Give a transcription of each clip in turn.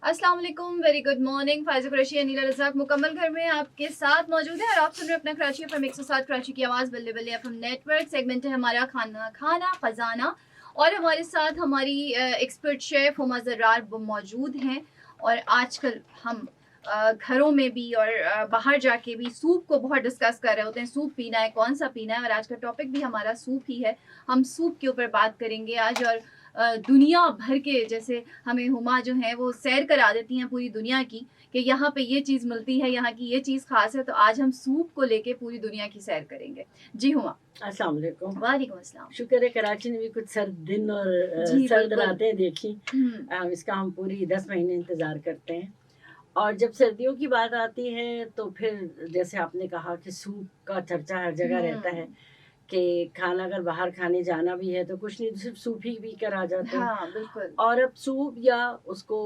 अस्सलाम वालेकुम, very good morning. Faiz Qureshi, Aneela Razzaq मुकम्मल घर में आपके साथ मौजूद है और आप सुन रहे हैं अपना कराची एफएम 107 कराची की आवाज़ बल्ले बल्ले एफएम नेटवर्क। सेगमेंट है हमारा खाना खाना खजाना और हमारे साथ हमारी एक्सपर्ट शेफ़ हुमा ज़र्रार मौजूद हैं। और आजकल हम घरों में भी और बाहर जाके भी सूप को बहुत डिस्कस कर रहे होते हैं, सूप पीना है, कौन सा पीना है, और आज का टॉपिक भी हमारा सूप ही है। हम सूप के ऊपर बात करेंगे आज। और दुनिया भर के, जैसे हमें हुमा जो है वो सैर करा देती हैं पूरी दुनिया की कि यहाँ पे ये चीज़ मिलती है, यहाँ की ये चीज़ खास है, तो आज हम सूप को लेके पूरी दुनिया की सैर करेंगे। जी हुमा। अस्सलाम वालेकुम। वालेकुम अस्सलाम। शुक्र है कराची ने भी कुछ सर्द दिन और जी सर्द बिल्कुल। रातें देखी। इसका हम पूरी 10 महीने इंतज़ार करते हैं। और जब सर्दियों की बात आती है तो फिर जैसे आपने कहा कि सूप का चर्चा हर जगह रहता है कि खाना अगर बाहर खाने जाना भी है तो कुछ नहीं, सिर्फ सूप ही पी कर आ जाते हैं। हाँ बिल्कुल। और अब सूप या उसको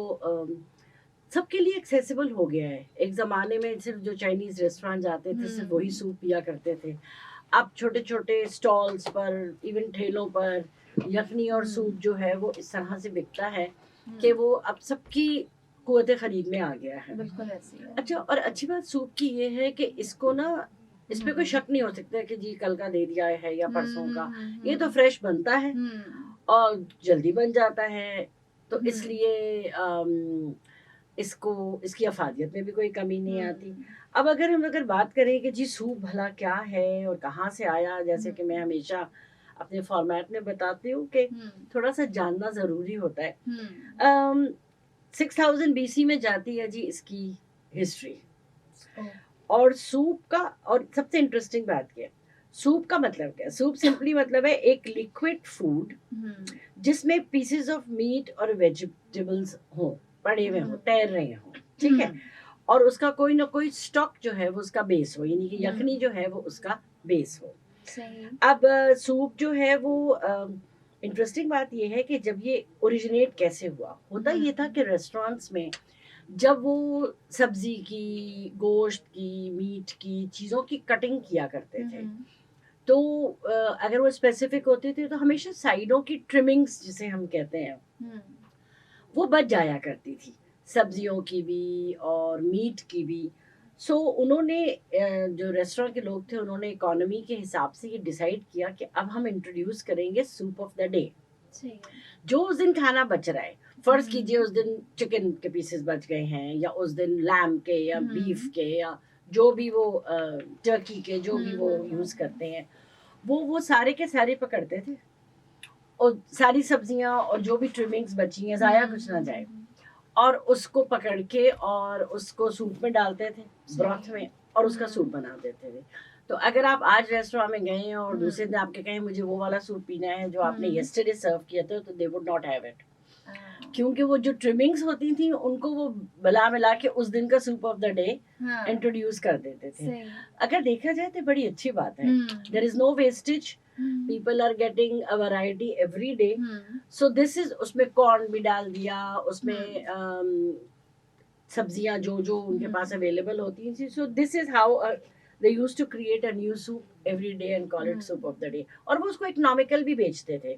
सबके लिए एक्सेसिबल हो गया है। एक ज़माने में सिर्फ जो चाइनीज़ रेस्टोरेंट जाते थे सिर्फ वही सूप पिया करते थे। अब छोटे-छोटे स्टॉल्स पर, इवन ठेलों पर यखनी और सूप जो है वो इस तरह से बिकता है कि वो अब सबकी कुव्वत खरीद में आ गया है। बिल्कुल ऐसे ही है। अच्छा, और अच्छी बात सूप की ये है कि इसको ना, इस पे कोई शक नहीं हो सकता कि जी कल का दे दिया है या परसों का। ये तो फ्रेश बनता है और जल्दी बन जाता है। तो इसलिए इसको, इसकी अफादियत में भी कोई कमी नहीं आती। अब अगर बात करें कि जी सूप भला क्या है और कहाँ से आया, जैसे कि मैं हमेशा अपने फॉर्मेट में बताती हूँ कि थोड़ा सा जानना ज़रूरी होता है। 6000 BC में जाती है जी इसकी हिस्ट्री। और सूप का, और सबसे इंटरेस्टिंग बात क्या है, सूप का मतलब क्या है? सूप सिंपली मतलब है एक लिक्विड फूड जिसमें पीसेस ऑफ मीट और वेजिटेबल्स हों, पड़े हुए हों, तैर रहे हों, ठीक है। और उसका कोई ना कोई स्टॉक जो है वो उसका बेस हो, यानी कि यखनी जो है वो उसका बेस हो। सही। अब सूप जो है वो इंटरेस्टिंग बात ये है कि जब ये ओरिजिनेट कैसे हुआ, होता ये था कि रेस्टोरेंट्स में जब वो सब्जी की, गोश्त की, मीट की चीज़ों की कटिंग किया करते थे, तो अगर वो स्पेसिफिक होते थे तो हमेशा साइडों की ट्रिमिंग्स जिसे हम कहते हैं वो बच जाया करती थी, सब्जियों की भी और मीट की भी। सो उन्होंने जो रेस्टोरेंट के लोग थे उन्होंने इकोनॉमी के हिसाब से ये डिसाइड किया कि अब हम इंट्रोड्यूस करेंगे सूप ऑफ द डे। जो उस दिन खाना बच रहा है, फर्ज कीजिए उस दिन चिकन के पीसेस बच गए हैं, या उस दिन लैम के या बीफ के या जो भी वो टर्की के जो भी वो यूज़ करते हैं, वो सारे के सारे पकड़ते थे और सारी सब्जियां और जो भी ट्रिमिंग्स बची हैं, ज़ाया कुछ ना जाए, और उसको पकड़ के और उसको सूप में डालते थे, ब्रॉथ में, और उसका सूप बना देते थे। तो अगर आप आज रेस्टोरेंट में गए हैं और दूसरे दिन आपके कहें मुझे वो वाला सूप पीना है जो आपने यस्टरडे सर्व किया था, तो they would not have it, क्योंकि वो जो ट्रिमिंग्स होती थी उनको वो मिला के उस दिन का soup of the day introduce कर देते थे। अगर देखा जाए तो बड़ी अच्छी बात है, there is no wastage, people are getting a variety every day. So this is, उसमें कॉर्न भी डाल दिया, उसमें सब्जियां जो जो उनके पास अवेलेबल होती थी। So this is how they used to create a new soup every day and call it soup of the day. और वो उसको इकोनॉमिकल भी बेचते थे,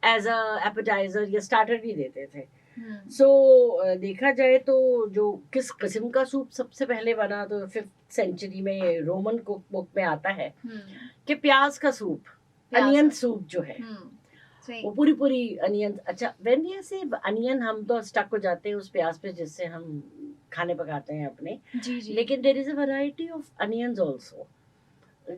एज अ एपेटाइजर या स्टार्टर भी देते थे। सो देखा जाए तो जो किस किस्म का सूप सबसे पहले बना, तो 5th सेंचुरी में रोमन कुक बुक में आता है कि प्याज का सूप, अनियन सूप जो है वो पूरी पूरी अनियन। अच्छा, वेन ये से अनियन, हम तो स्टक हो जाते हैं उस प्याज पे जिससे हम खाने पकाते हैं अपने, लेकिन there is a variety of onions also,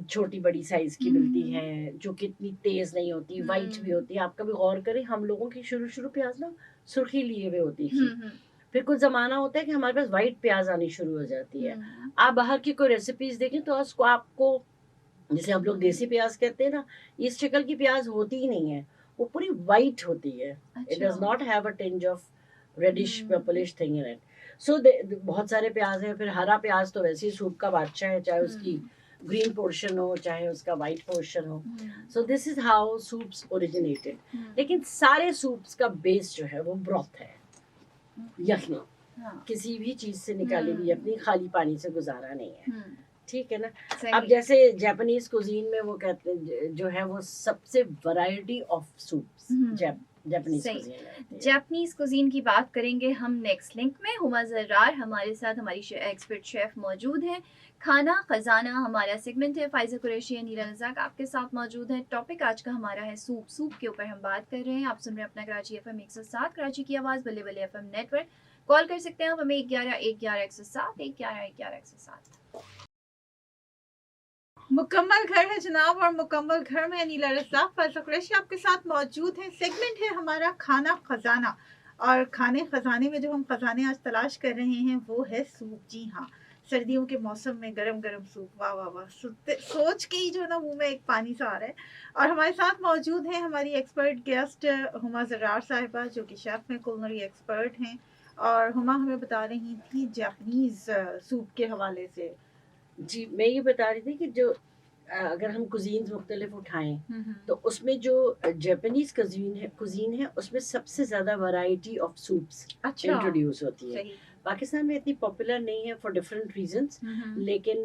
छोटी बड़ी साइज की मिलती है जो कि इतनी तेज नहीं होती, वाइट भी होती है। आप कभी गौर करें, हम लोगों की शुरू प्याज ना सुर्खी लिए हुए होती थी, फिर कुछ जमाना होता है कि हमारे पास वाइट प्याज आनी शुरू हो जाती है। आप बाहर की कोई रेसिपीज देखें तो उसको आपको, जिसे हम लोग देसी प्याज कहते हैं ना, इस शक्ल की प्याज होती ही नहीं है, वो पूरी वाइट होती है। It does not have a tinge of reddish purplish thing in it. So बहुत सारे प्याज हैं। फिर हरा प्याज तो वैसे ही सूप का बादशाह है, चाहे उसकी ग्रीन पोर्शन हो चाहे उसका वाइट पोर्शन हो। सो this is how soups originated. लेकिन सारे सूप्स का बेस जो है वो ब्रॉथ है, यखनी। किसी भी चीज से निकाली हुई यखनी, खाली पानी से गुजारा नहीं है, ठीक है ना। अब जैसे जापानीज कुजीन में वो कहते हैं जो है वो सबसे वैरायटी ऑफ सूप्स जापानीज सही। कुजीन रहती है। जापानीज कुजीन की बात करेंगे हम नेक्स्ट लिंक में। हुमा जर्रार हमारे साथ, हमारी एक्सपर्ट शेफ मौजूद हैं। खाना खजाना हमारा सेगमेंट है। फाइजा कुरैशी, नीला रज़ाक आपके साथ मौजूद हैं। टॉपिक आज का हमारा है सूप। सूप के ऊपर हम बात कर रहे हैं। आप सुन रहे हैं अपना कराची FM 107 कराची की आवाज़ बल्ले बल्ले FM नेटवर्क। कॉल कर सकते हैं आप हमें 1111 107 111 मुकम्मल घर है जनाब, और मुकम्मल घर में नीला रज़ाक फाइज़ा कुरैशी आपके साथ मौजूद है। सेगमेंट है हमारा खाना खजाना, और खाने खजाने में जो हम खजाने आज तलाश कर रहे हैं वो है सूप। जी हाँ, सर्दियों के मौसम में गरम गरम सूप, वाह वाह वाह, सोच के ही जो ना मुंह में एक पानी सा आ रहा है। और हमारे साथ मौजूद हैं हमारी एक्सपर्ट गेस्ट हुमा जर्रार साहिबा, जो कि शेफ में कुलिनरी एक्सपर्ट हैं। और हुमा हमें बता रही थी जापानीज सूप के हवाले से। जी, मैं ये बता रही थी कि जो अगर हम कुजीन्स मुख्तलिफ उठाएं तो उसमें जो जापानीज कुजीन है उसमें सबसे ज़्यादा वैरायटी ऑफ सूप्स अच्छा, इंट्रोड्यूस होती है। सही। पाकिस्तान में इतनी पॉपुलर नहीं है फॉर डिफरेंट रीजंस, लेकिन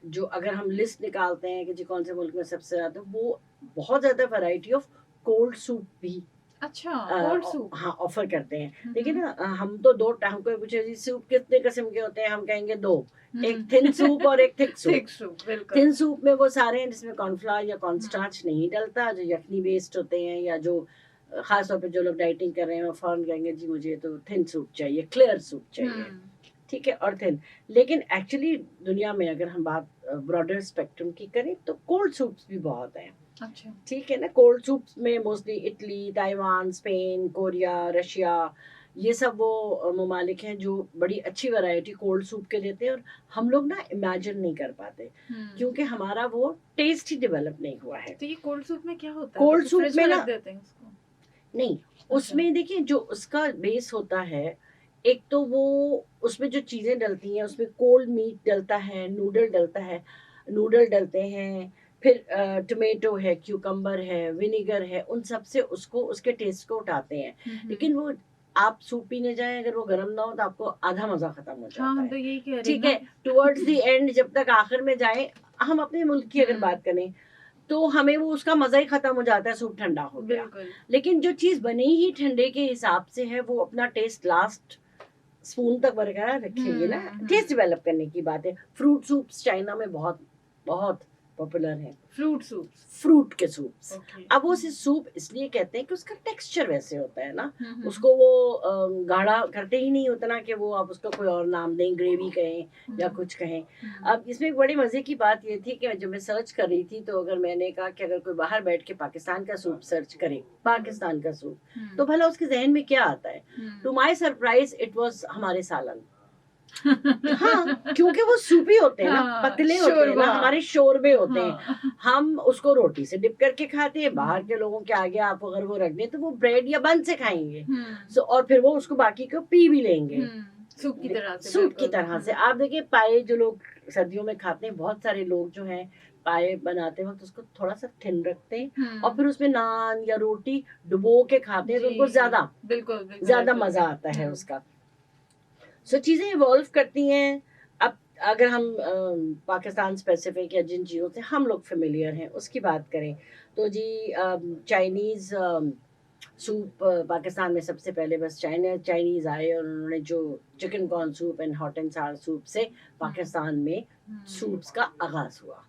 जो अगर हम लिस्ट निकालते हैं कि जी कौन से मुल्क में सबसे ज़्यादा, वो बहुत ज़्यादा वैरायटी ऑफ कोल्ड सूप भी अच्छा, कोल्ड सूप। हाँ ऑफर करते हैं। देखिए ना, हम तो दो हमको पूछे जी सूप कितने किस्म के होते हैं, हम कहेंगे दो, एक थिन सूप और एक थिक सूप। थिक सूप, बिल्कुल। थिन सूप में वो सारे हैं जिसमें कॉर्नफ्लावर या कॉर्नस्टार्च नहीं डलता, जो यखनी बेस्ड होते हैं, या जो खास तौर पे जो लोग डाइटिंग कर रहे हैं वो फौरन कहेंगे जी मुझे तो थिन सूप चाहिए, क्लियर सूप चाहिए, ठीक है, और थिन। लेकिन एक्चुअली दुनिया में अगर हम बात ब्रॉडर स्पेक्ट्रम की करें तो कोल्ड सूप्स भी बहुत हैं। अच्छा, ठीक है ना, कोल्ड सूप्स में mostly Italy, Taiwan, Spain, Korea, Russia, ये सब वो ममालिक हैं जो बड़ी अच्छी वैरायटी कोल्ड सूप के देते हैं, और हम लोग ना इमेजिन नहीं कर पाते क्योंकि हमारा वो टेस्ट ही डेवलप नहीं हुआ है। तो ये कोल्ड सूप में क्या होता है? कोल्ड तो सूप फ्रिज में ना रख देते हैं उसको? नहीं, उसमें देखिए जो उसका बेस होता है, एक तो वो उसमें जो चीज़ें डलती हैं उसमें कोल्ड मीट डलता है, नूडल डलते हैं, फिर टोमेटो है, क्यूकम्बर है, विनेगर है, उन सब से उसको उसके टेस्ट को उठाते हैं। लेकिन वो आप सूप पीने जाएं अगर वो गर्म ना हो तो आपको आधा मजा खत्म हो जाता हाँ, है। तो यही कह रही ठीक ना। है, टुवर्ड्स द एंड जब तक आखिर में जाए, हम अपने मुल्क की अगर बात करें तो हमें वो उसका मजा ही खत्म हो जाता है, सूप ठंडा हो गया। बिल्कुल। लेकिन जो चीज बनी ही ठंडे के हिसाब से है वो अपना टेस्ट लास्ट स्पून तक बरकरार रखेंगे ना, टेस्ट डेवलप करने की बात है। फ्रूट सूप्स चाइना में बहुत बहुत पॉपुलर है, फ्रूट सूप। फ्रूट के सूप्स। ओके। अब वो उसे सूप इसलिए कहते हैं कि उसका टेक्सचर वैसे होता है ना, उसको वो गाढ़ा करते ही नहीं उतना कि वो आप उसको कोई और नाम दें, ग्रेवी कहें या कुछ कहें। अब इसमें एक बड़ी मजे की बात ये थी कि जब मैं सर्च कर रही थी तो अगर मैंने कहा कि अगर कोई बाहर बैठ के पाकिस्तान का सूप सर्च करे, पाकिस्तान का सूप, तो भला उसके जहन में क्या आता है? To my surprise it was हमारे सालन। हाँ, क्योंकि वो सूपी होते हैं ना, पतले होते हैं ना, हमारे शोरबे होते हैं। हम उसको रोटी से डिप करके खाते हैं, बाहर के लोगों के आगे आप अगर वो रख दें तो वो ब्रेड या बन से खाएंगे। और फिर वो उसको बाकी को पी भी लेंगे सूप की तरह से। सूप की तरह से। आप देखिए पाए जो लोग सर्दियों में खाते हैं, बहुत सारे लोग जो हैं पाए बनाते वक्त उसको थोड़ा सा थिन रखते हैं और फिर उसमें नान या रोटी डुबो के खाते हैं, तो उनको ज्यादा ज्यादा मजा आता है उसका। सो चीज़ें इवॉल्व करती हैं। अब अगर हम पाकिस्तान स्पेसिफिक या जिन चीज़ों से हम लोग फेमिलियर हैं उसकी बात करें तो जी चाइनीज़ सूप पाकिस्तान में सबसे पहले बस चाइनीज़ आए और उन्होंने जो chicken corn soup and hot and सार सूप से पाकिस्तान में सूप्स का आगाज़ हुआ।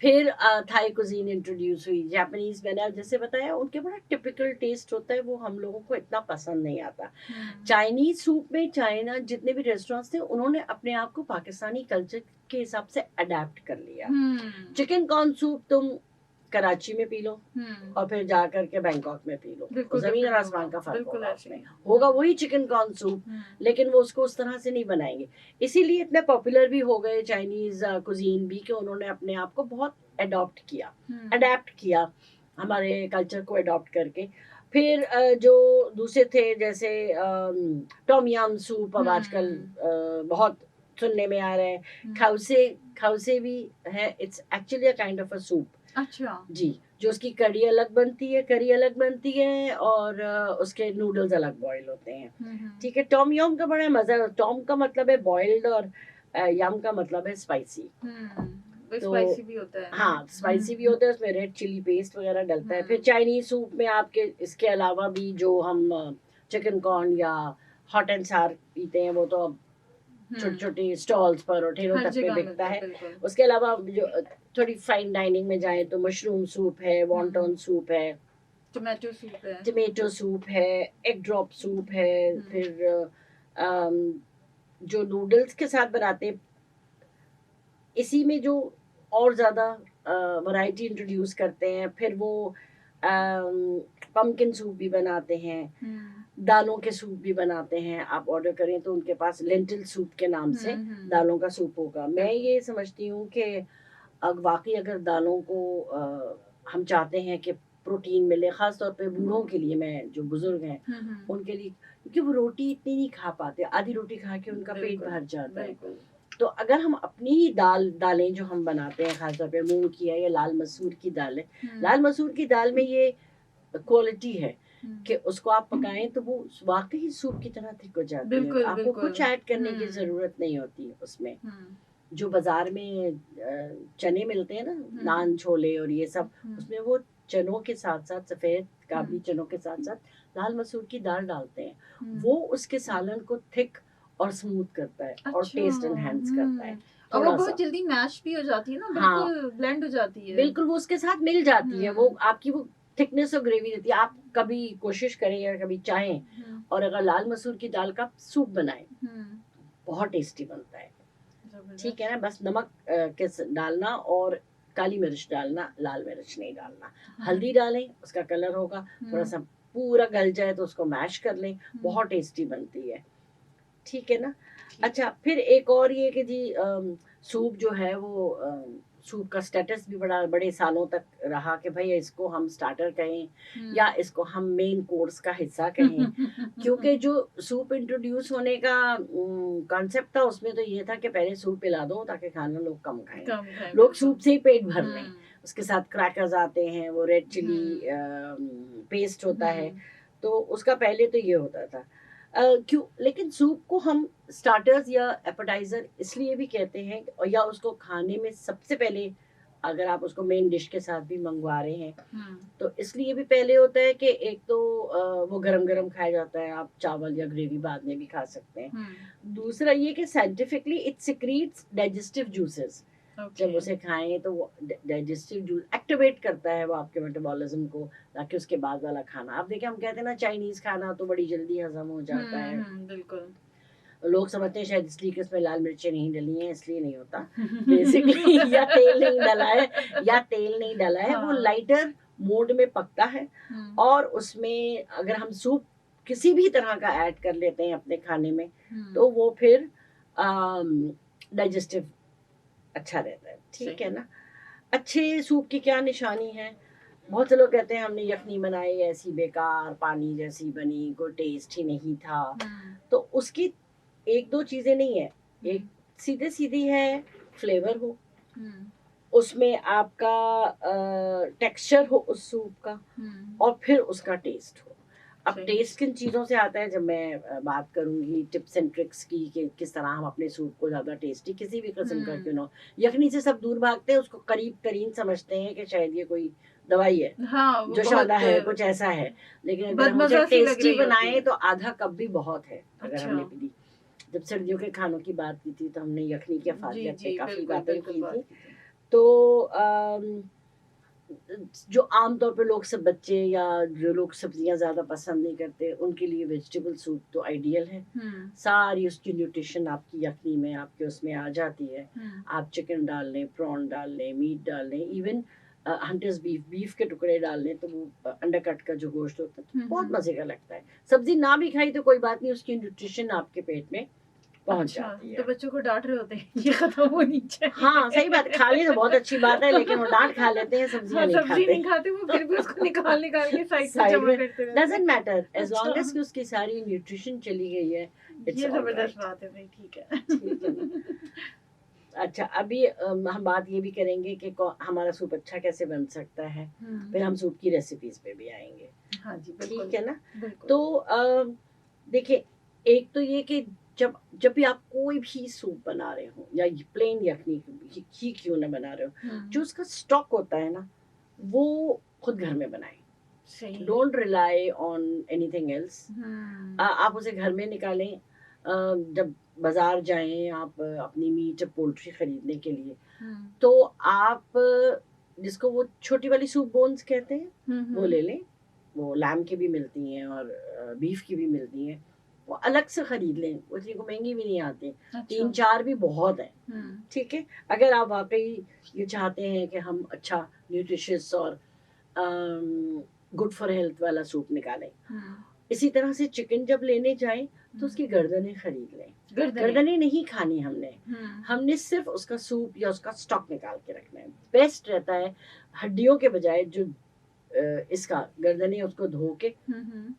फिर थाई कुजीन इंट्रोड्यूस हुई, जापानीज मैंने जैसे बताया उनके बड़ा टिपिकल टेस्ट होता है, वो हम लोगों को इतना पसंद नहीं आता। चाइनीज सूप में चाइना जितने भी रेस्टोरेंट्स थे उन्होंने अपने आप को पाकिस्तानी कल्चर के हिसाब से अडेप्ट कर लिया। चिकन कॉर्न सूप तुम कराची में पी लो और फिर जा करके बैंकॉक में पी लो, जमीन और आसमान का फर्क होगा वही चिकन कॉर्न सूप, लेकिन वो उसको उस तरह से नहीं बनाएंगे। इसीलिए इतने पॉपुलर भी हो गए चाइनीज कुजीन भी कि उन्होंने अपने आप को बहुत अडेप्ट किया हमारे कल्चर को अडॉप्ट करके। फिर जो दूसरे थे जैसे टॉम यम सूप, अब आजकल बहुत सुनने में आ रहा है। खाउसे भी है, it's actually a kind of a soup. अच्छा जी, जो उसकी करी अलग बनती है और उसके नूडल्स अलग बॉईल होते हैं। ठीक है, टॉम यम का बड़ा मजा है। टॉम का मतलब है बॉइल्ड और यम का मतलब है स्पाइसी। वो तो स्पाइसी भी होता है ना? हाँ स्पाइसी भी होता है, उसमें रेड चिली पेस्ट वगैरह डलता है। फिर चाइनीज सूप में आपके इसके अलावा भी जो हम चिकन कॉर्न या हॉट एंड सार पीते हैं वो तो अब छोटे छोटे स्टॉल्स पर और ठेलों हर तक में जगह बिकता मिलता है। बिल्कुल। उसके अलावा जो थोड़ी फाइन डाइनिंग में जाए तो मशरूम सूप है, वॉन्टन सूप है, टोमेटो सूप है। टमेटो सूप है, एग ड्रॉप सूप है, फिर जो नूडल्स के साथ बनाते हैं इसी में जो और ज़्यादा वैरायटी इंट्रोड्यूस करते हैं। फिर वो पम्पकिन सूप भी बनाते हैं, दालों के सूप भी बनाते हैं। आप ऑर्डर करें तो उनके पास लेंटिल सूप के नाम से दालों का सूप होगा। मैं ये समझती हूँ कि वाकई अगर दालों को हम चाहते हैं कि प्रोटीन मिले, ख़ास तौर पे बूढ़ों के लिए, मैं जो बुजुर्ग हैं उनके लिए, क्योंकि वो रोटी इतनी नहीं खा पाते, आधी रोटी खा के उनका पेट भर जाता है। तो अगर हम अपनी ही दालें जो हम बनाते हैं, खासतौर पे मूंग की है या लाल मसूर की दाल है, लाल मसूर की दाल में ये क्वालिटी है कि उसको आप पकाएं तो वो वाकई सूप की तरह थिक हो जाती है। आपको कुछ ऐड करने की जरूरत नहीं होती उसमें। जो बाजार में चने मिलते हैं ना, नान छोले और ये सब, उसमें वो चनों के साथ साथ, सफेद काबली चनों के साथ साथ लाल मसूर की दाल डालते हैं। वो उसके सालन को थिक और स्मूथ करता है और टेस्ट एनहांस करता है। और वो बहुत जल्दी मैश भी हो जाती है ना, बिल्कुल ब्लेंड हो जाती है, बिल्कुल वो उसके साथ मिल जाती है। वो आपकी वो थिकनेस और ग्रेवी रहती है। आप कभी कोशिश करें या कभी चाहें और अगर लाल मसूर की दाल का सूप बनाएं, बहुत टेस्टी बनता है। ठीक है ना, बस नमक डालना और काली मिर्च डालना, लाल मिर्च नहीं डालना। हल्दी डालें, उसका कलर होगा। थोड़ा सा पूरा गल जाए तो उसको मैश कर लें, बहुत टेस्टी बनती है। ठीक है ना। अच्छा, फिर एक और ये कि जी सूप जो है वो सूप का स्टेटस भी बड़े सालों तक रहा कि भाई इसको हम स्टार्टर कहें या इसको हम मेन कोर्स का हिस्सा कहें। क्योंकि जो सूप इंट्रोड्यूस होने का कॉन्सेप्ट था उसमें तो ये था कि पहले सूप पिला दो ताकि खाना लोग कम खाएं, लोग सूप से ही पेट भर लें। उसके साथ क्रैकर्स आते हैं, वो रेड चिली पेस्ट होता है, तो उसका पहले तो ये होता था। क्यों, लेकिन सूप को हम स्टार्टर्स या एपेटाइजर इसलिए भी कहते हैं, या उसको खाने में सबसे पहले अगर आप उसको मेन डिश के साथ भी मंगवा रहे हैं तो इसलिए भी पहले होता है कि एक तो वो गरम गरम खाया जाता है, आप चावल या ग्रेवी बाद में भी खा सकते हैं। दूसरा ये कि scientifically it secretes digestive juices. जब उसे खाएं तो वो डाइजेस्टिव जूस एक्टिवेट करता है वो आपके मेटाबॉलिज्म को, ताकि उसके बाद वाला खाना। आप देखिए, हम कहते हैं ना चाइनीज खाना तो बड़ी जल्दी हजम हो जाता है। बिल्कुल। लोग समझते हैं शायद इसलिए कि उसमें लाल मिर्चें नहीं डली हैं, इसलिए नहीं होता। बेसिकली या तेल नहीं डला है, वो लाइटर मोड में पकता है। और उसमें अगर हम सूप किसी भी तरह का ऐड कर लेते हैं अपने खाने में तो वो फिर डाइजेस्टिव अच्छा रहता है। ठीक है ना। अच्छे सूप की क्या निशानी है? बहुत से लोग कहते हैं हमने यखनी बनाई, ऐसी बेकार पानी जैसी बनी, कोई टेस्ट ही नहीं था। तो उसकी एक दो चीजें नहीं है। एक सीधे सीधी है, फ्लेवर हो, उसमें आपका टेक्सचर हो उस सूप का, और फिर उसका टेस्ट हो। अब टेस्ट किन चीज़ों से आता है, जब मैं बात करूंगी टिप्स एंड ट्रिक्स की कि किस तरह हम अपने सूप को ज़्यादा टेस्टी किसी भी किस्म का क्यों ना हो। यखनी से सब दूर भागते हैं, उसको करीब करीन समझते हैं कि शायद ये कोई दवाई है, जो शादा है, कुछ ऐसा है। लेकिन अगर हम उसे टेस्टी बनाए तो आधा कप भी बहुत है। अगर हमने पी ली, जब सर्दियों के खानों की बात की थी तो हमने यखनी के फायदे पे काफ़ी बातें की थी। तो जो आमतौर पे लोग सब बच्चे या जो लोग सब्जियां ज़्यादा पसंद नहीं करते उनके लिए वेजिटेबल सूप तो आइडियल है। सारी उसकी न्यूट्रिशन आपकी यखनी में, आपके उसमें आ जाती है। आप चिकन डाल लें, प्रॉन डाल लें, मीट डाल लें, इवन हंटर्स बीफ के टुकड़े डाल लें तो वो अंडरकट का जो गोश्त होता है बहुत मज़े का लगता है। सब्जी ना भी खाई तो कोई बात नहीं, उसकी न्यूट्रिशन आपके पेट में पहुंच जाती है। तो बच्चों को डांट रहे होते हैं ये खत्म होनी चाहिए। हाँ सही बात, खा ली तो बहुत अच्छी बात है, लेकिन वो डांट खा लेते हैं, सब्जियां नहीं खाते वो फिर भी उसको निकाल के साइड में जमा करते रहते हैं। Doesn't matter as long as कि उसकी सारी न्यूट्रिशन चली गई है। ये जबरदस्त बात है भाई। ठीक है। अच्छा, अभी हम बात ये भी करेंगे कि हमारा सूप अच्छा कैसे बन सकता है, फिर हम सूप की रेसिपीज पे भी आएंगे। हाँ जी, ठीक है ना। तो देखिए, एक तो ये कि जब जब भी आप कोई भी सूप बना रहे हो या प्लेन यखनी ही क्यों ना बना रहे हो, जो उसका स्टॉक होता है ना, वो खुद घर में बनाएं। सही है। Don't rely on anything else. Hmm, आप उसे घर में निकालें। जब बाजार जाएं आप अपनी मीट पोल्ट्री खरीदने के लिए, तो आप जिसको वो छोटी वाली सूप बोन्स कहते हैं वो ले लें। वो लैम की भी मिलती हैं और बीफ की भी मिलती हैं, वो अलग से खरीद लें, वो इतनी को महंगी भी नहीं आती, अच्छा। 3-4 भी बहुत है। हम्म, ठीक है, अगर आप वाकई ये चाहते हैं कि हम अच्छा न्यूट्रिशियस और गुड फॉर हेल्थ वाला सूप निकालें। इसी तरह से चिकन जब लेने जाएं तो उसकी गर्दनें खरीद लें। गर्दनें नहीं खानी हमने, हमने सिर्फ उसका सूप या उसका स्टॉक निकाल के रखना है। बेस्ट रहता है हड्डियों के बजाय जो इसका गर्दनें उसको धो के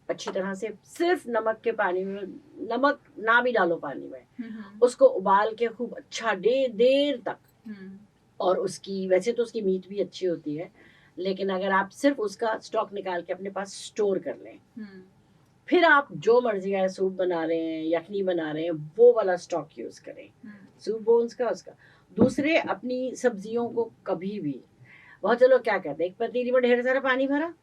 अच्छी तरह से सिर्फ नमक के पानी में, नमक ना भी डालो पानी में, उसको उबाल के खूब अच्छा देर तक, और उसकी वैसे तो उसकी मीट भी अच्छी होती है, लेकिन अगर आप सिर्फ उसका स्टॉक निकाल के अपने पास स्टोर कर लें, फिर आप जो मर्जी है सूप बना रहे हैं यखनी बना रहे हैं वो वाला स्टॉक यूज करें, सूप बोन्स का उसका। दूसरे अपनी सब्जियों को कभी भी, बहुत से लोग क्या कहते हैं, एक पतीली में ढेर सारा पानी भरा,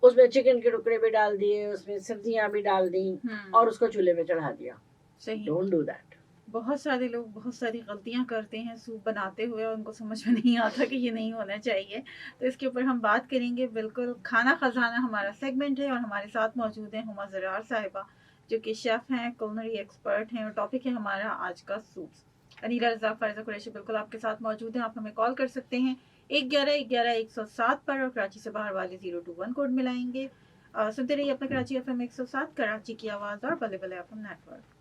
उसमें चिकन के टुकड़े भी डाल दिए, उसमें सब्जियां भी डाल दी और उसको चूल्हे पे चढ़ा दिया। सही। Don't do that. बहुत सारे लोग बहुत सारी गलतियां करते हैं सूप बनाते हुए और उनको समझ में नहीं आता कि ये नहीं होना चाहिए। तो इसके ऊपर हम बात करेंगे। बिल्कुल खाना खजाना हमारा सेगमेंट है और हमारे साथ मौजूद हैं हुमा ज़रार साहिबा, जो कि शेफ़ हैं, कुलिनरी एक्सपर्ट हैं, और टॉपिक है हमारा आज का सूप। अनीला रज़ाक, फ़ारिज़ा कुरैशी बिल्कुल आपके साथ मौजूद हैं। आप हमें कॉल कर सकते हैं 1111-107 पर, और कराची से बाहर वाले 021 कोड मिलाएंगे। सुनते रहिए अपना कराची FM 107, कराची की आवाज़ और बल्ले बल्ले FM नेटवर्क।